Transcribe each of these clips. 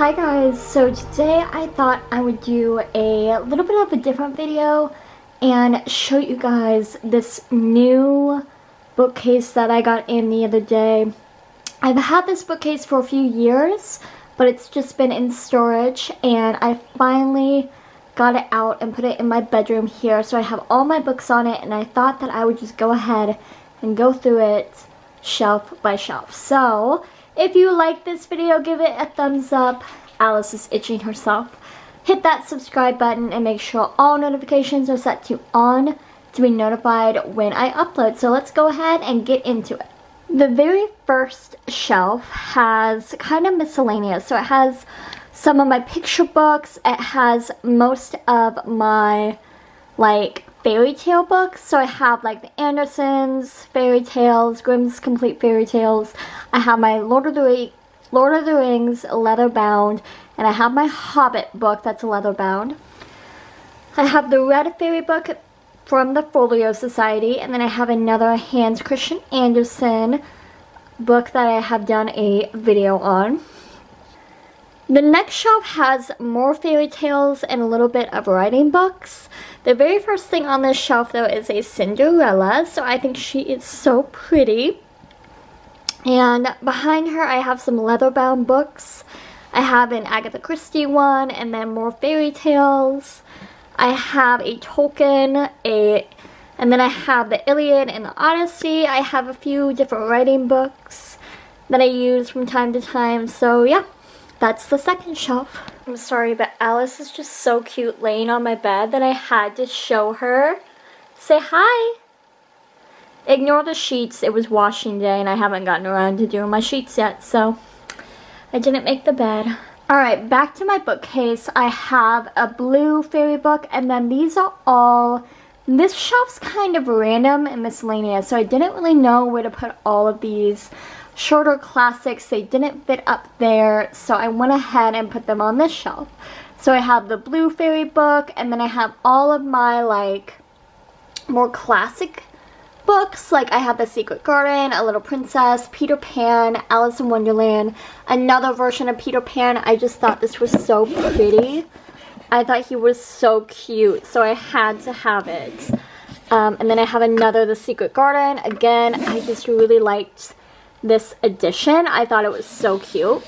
Hi guys, so today I thought I would do a little bit of a different video and show you guys this new bookcase that I got in the other day. I've had this bookcase for a few years, but it's just been in storage, and I finally got it out and put it in my bedroom here, so I have all my books on it, and I thought that I would just go ahead and go through it shelf by shelf. So if you like this video, give it a thumbs up. Alice is itching herself. Hit that subscribe button and make sure all notifications are set to on to be notified when I upload. So let's go ahead and get into it. The very first shelf has kind of miscellaneous. So it has some of my picture books. It has most of my fairy tale books. So I have like the Andersons fairy tales, Grimm's Complete Fairy Tales. I have my Lord of the Rings leather bound, and I have my Hobbit book that's leather bound. I have the Red Fairy book from the Folio Society, and then I have another Hans Christian Andersen book that I have done a video on. The next shelf has more fairy tales and a little bit of writing books. The very first thing on this shelf though is a Cinderella, so I think she is so pretty. And behind her I have some leather-bound books. I have an Agatha Christie one, and then more fairy tales. I have a Tolkien, and then I have the Iliad and the Odyssey. I have a few different writing books that I use from time to time, so yeah. That's the second shelf. I'm sorry, but Alice is just so cute laying on my bed that I had to show her. Say hi! Ignore the sheets. It was washing day and I haven't gotten around to doing my sheets yet, so I didn't make the bed. Alright, back to my bookcase. I have a blue fairy book, and then these are all... This shelf's kind of random and miscellaneous, so I didn't really know where to put all of these shorter classics. They didn't fit up there, so I went ahead and put them on this shelf. So I have the blue fairy book, and then I have all of my more classic books. I have The Secret Garden, A Little Princess, Peter Pan, Alice in Wonderland, another version of Peter Pan. I just thought this was so pretty. I thought he was so cute, so I had to have it. And then I have another The Secret Garden. Again, I just really liked this edition. I thought it was so cute.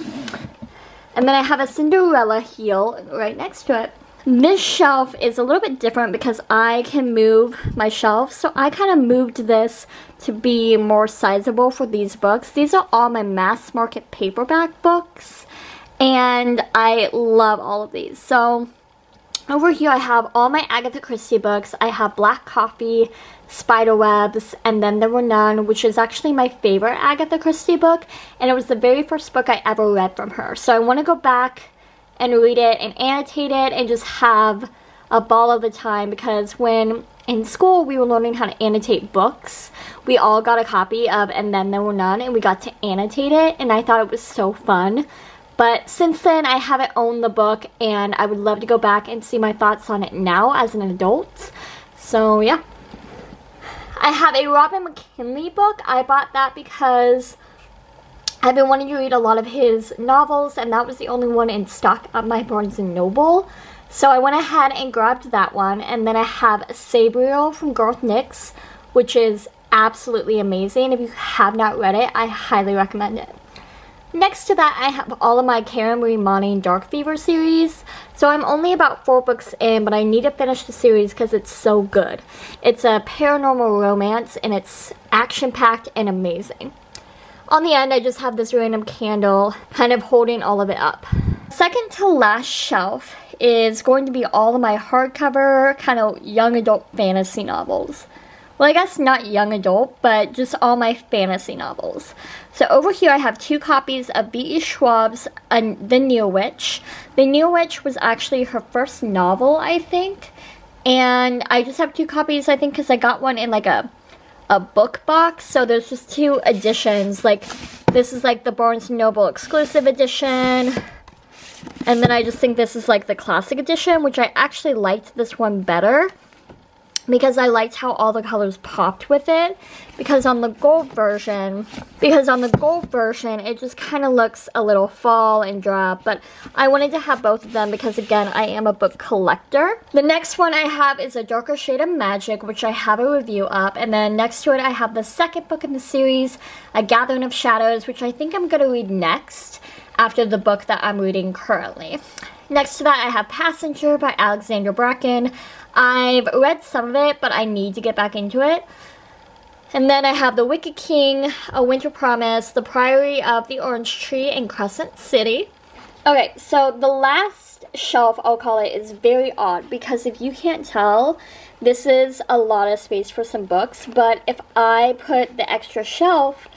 And then I have a Cinderella heel right next to it. This shelf is a little bit different because I can move my shelf, so I kind of moved this to be more sizable for these books. These are all my mass market paperback books, and I love all of these. So over here I have all my Agatha Christie books. I have Black Coffee, Spiderwebs, and Then There Were None, which is actually my favorite Agatha Christie book, and it was the very first book I ever read from her. So I want to go back and read it and annotate it and just have a ball of the time, because when in school we were learning how to annotate books, we all got a copy of And Then There Were None, and we got to annotate it, and I thought it was so fun. But since then, I haven't owned the book, and I would love to go back and see my thoughts on it now as an adult. So, yeah. I have a Robin McKinley book. I bought that because I've been wanting to read a lot of his novels, and that was the only one in stock at my Barnes & Noble. So I went ahead and grabbed that one. And then I have Sabriel from Garth Nix, which is absolutely amazing. If you have not read it, I highly recommend it. Next to that, I have all of my Karen Marie Montaigne Dark Fever series. So I'm only about 4 books in, but I need to finish the series because it's so good. It's a paranormal romance, and it's action-packed and amazing. On the end, I just have this random candle kind of holding all of it up. Second to last shelf is going to be all of my hardcover, kind of young adult fantasy novels. Well, I guess not young adult, but just all my fantasy novels. So over here I have 2 copies of B.E. Schwab's The Near Witch. The Near Witch was actually her first novel, I think. And I just have 2 copies, I think, because I got one in a book box. So there's just 2 editions. This is the Barnes & Noble exclusive edition. And then I just think this is the classic edition, which I actually liked this one better. because I liked how all the colors popped with it. Because on the gold version, it just kind of looks a little fall and drab. But I wanted to have both of them because, again, I am a book collector. The next one I have is A Darker Shade of Magic, which I have a review up. And then next to it, I have the second book in the series, A Gathering of Shadows, which I think I'm going to read next after the book that I'm reading currently. Next to that, I have Passenger by Alexandra Bracken. I've read some of it, but I need to get back into it. And then I have The Wicked King, A Winter Promise, The Priory of the Orange Tree, and Crescent City. Okay, so the last shelf, I'll call it, is very odd because if you can't tell, this is a lot of space for some books. But if I put the extra shelf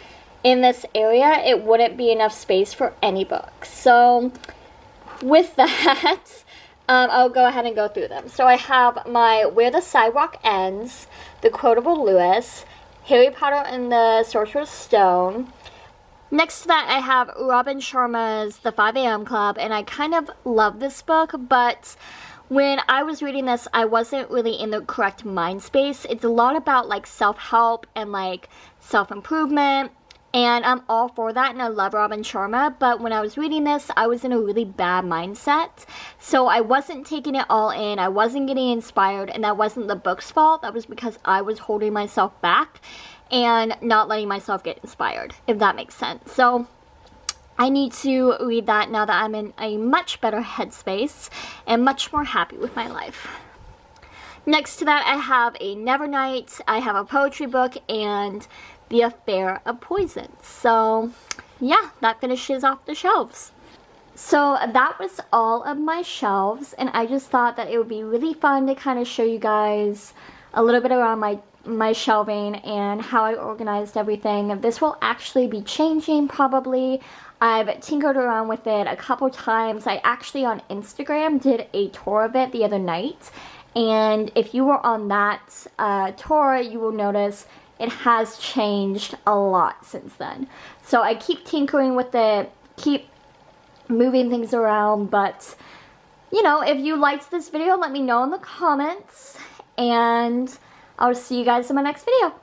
in this area, it wouldn't be enough space for any books. So with that, I'll go ahead and go through them. So I have my Where the Sidewalk Ends, The Quotable Lewis, Harry Potter and the Sorcerer's Stone. Next to that, I have Robin Sharma's The 5 a.m. Club, and I kind of love this book, but when I was reading this, I wasn't really in the correct mind space. It's a lot about like self-help and like self-improvement. And I'm all for that, and I love Robin Sharma, but when I was reading this, I was in a really bad mindset. So I wasn't taking it all in, I wasn't getting inspired, and that wasn't the book's fault. That was because I was holding myself back and not letting myself get inspired, if that makes sense. So I need to read that now that I'm in a much better headspace and much more happy with my life. Next to that, I have a Nevernight, I have a poetry book, and The Affair of Poison. So yeah, that finishes off the shelves. So that was all of my shelves, and I just thought that it would be really fun to kind of show you guys a little bit around my shelving and how I organized everything. This will actually be changing probably. I've tinkered around with it a couple times. I actually on Instagram did a tour of it the other night, and if you were on that tour, you will notice it has changed a lot since then. So I keep tinkering with it, keep moving things around, but you know, if you liked this video, let me know in the comments, and I'll see you guys in my next video.